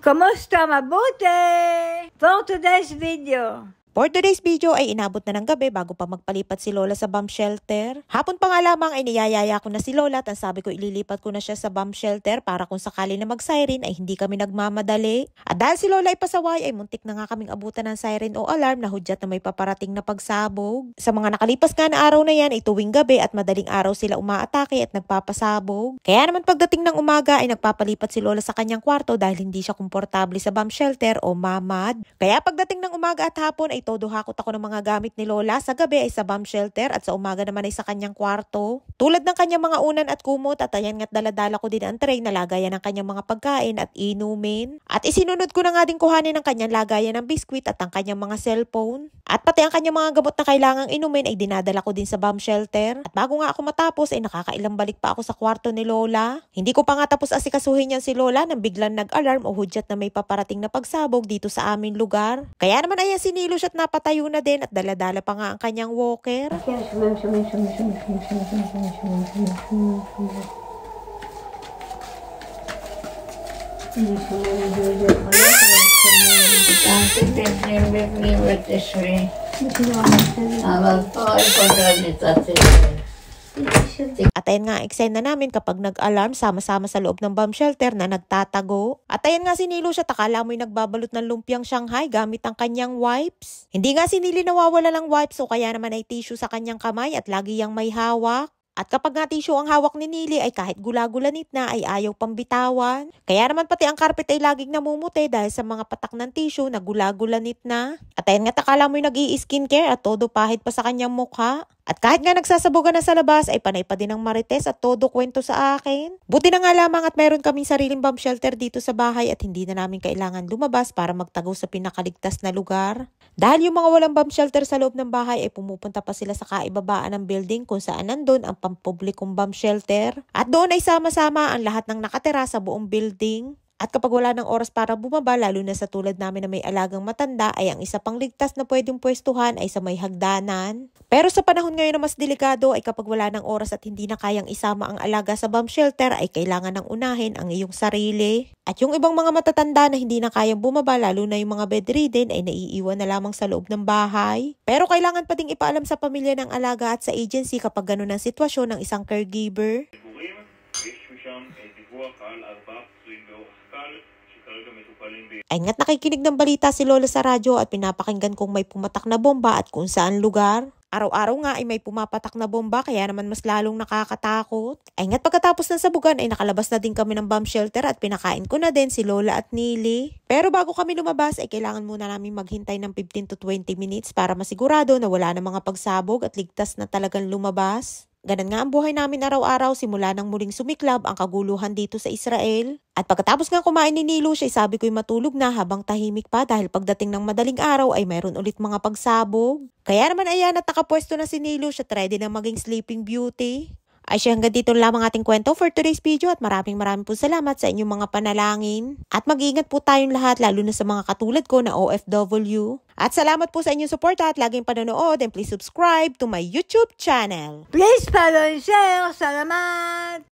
Kamusta? Mabuti? For today's video. For today's video ay inabot na ng gabi bago pa magpalipat si Lola sa bomb shelter. Hapon pa nga lamang ay niyayaya ko na si Lola at sabi ko ililipat ko na siya sa bomb shelter para kung sakali na mag-siren ay hindi kami nagmamadali. At dahil si Lola ay pasaway ay muntik na nga kaming abutan ng siren o alarm na hudyat na may paparating na pagsabog. Sa mga nakalipas nga na araw na yan ay tuwing gabi at madaling araw sila umaatake at nagpapasabog. Kaya naman pagdating ng umaga ay nagpapalipat si Lola sa kanyang kwarto dahil hindi siya komportable sa bomb shelter o mamad. Kaya pagdating ng umaga at hapon ay todo hakot ako ng mga gamit ni Lola. Sa gabi ay sa bomb shelter at sa umaga naman ay sa kanyang kwarto. Tulad ng kanyang mga unan at kumot at ayan nga't daladala ko din ang tray na lagayan ng kanyang mga pagkain at inumin. At isinunod ko na nga din kuhanin ng kanyang lagayan ng biskwit at ang kanyang mga cellphone. At pati ang kanyang mga gamot na kailangang inumin ay dinadala ko din sa bomb shelter. At bago nga ako matapos ay nakakailang balik pa ako sa kwarto ni Lola. Hindi ko pa nga tapos asikasuhin yan si Lola nang biglang nag-alarm o hudyat na may paparating na pagsabog dito sa aming lugar. Kaya naman ayan sinilo siya at napatayo na din at daladala pa nga ang kanyang walker. At ayan nga eksena namin kapag nag-alarm sama-sama sa loob ng bomb shelter na nagtatago. At ayan nga sinilo siya, takala mo'y nagbabalot ng lumpiang Shanghai gamit ang kanyang wipes. Hindi nga sinili nawawala ng wipes o kaya naman ay tissue sa kanyang kamay at lagi yang may hawak. At kapag nga tissue ang hawak ni Nili ay kahit gula-gulanit na ay ayaw pang bitawan. Kaya naman pati ang carpet ay laging namumuti dahil sa mga patak ng tissue na gula-gulanit na. At ayan nga takala mo'y nag-i-skincare at todo pahit pa sa kanyang mukha. At kahit nga nagsasabugan na sa labas ay panay pa din ang marites at todo kwento sa akin. Buti na nga lamang at meron kaming sariling bomb shelter dito sa bahay at hindi na namin kailangan lumabas para magtago sa pinakaligtas na lugar. Dahil yung mga walang bomb shelter sa loob ng bahay ay pumupunta pa sila sa kaibabaan ng building kung saan nandun ang pampublikong bomb shelter. At doon ay sama-sama ang lahat ng nakatira sa buong building. At kapag wala ng oras para bumaba, lalo na sa tulad namin na may alagang matanda, ay ang isa pang ligtas na pwedeng pwestuhan ay sa may hagdanan. Pero sa panahon ngayon na mas delikado ay kapag wala ng oras at hindi na kayang isama ang alaga sa bomb shelter ay kailangan ng unahin ang iyong sarili. At yung ibang mga matatanda na hindi na kayang bumaba, lalo na yung mga bedridden ay naiiwan na lamang sa loob ng bahay. Pero kailangan pa ding ipaalam sa pamilya ng alaga at sa agency kapag ganun ang sitwasyon ng isang caregiver. Ay nga't nakikinig ng balita si Lola sa radyo at pinapakinggan kung may pumatak na bomba at kung saan lugar. Araw-araw nga ay may pumapatak na bomba kaya naman mas lalong nakakatakot. Ay nga't pagkatapos ng sabugan ay nakalabas na din kami ng bomb shelter at pinakain ko na din si Lola at Nili. Pero bago kami lumabas ay kailangan muna namin maghintay ng 15 to 20 minutes para masigurado na wala na mga pagsabog at ligtas na talagang lumabas. Ganun nga ang buhay namin araw-araw simula nang muling sumiklab ang kaguluhan dito sa Israel. At pagkatapos nga kumain ni Nilo siya, sabi ko'y matulog na habang tahimik pa dahil pagdating ng madaling araw ay mayroon ulit mga pagsabog. Kaya naman ayan at nakapwesto na si Nilo siya, ready na maging sleeping beauty. Ay siya hanggang dito lamang ating kwento for today's video at maraming po salamat sa inyong mga panalangin. At mag-iingat po tayong lahat lalo na sa mga katulad ko na OFW. At salamat po sa inyong suporta at laging panonood and please subscribe to my YouTube channel. Please follow and share. Salamat!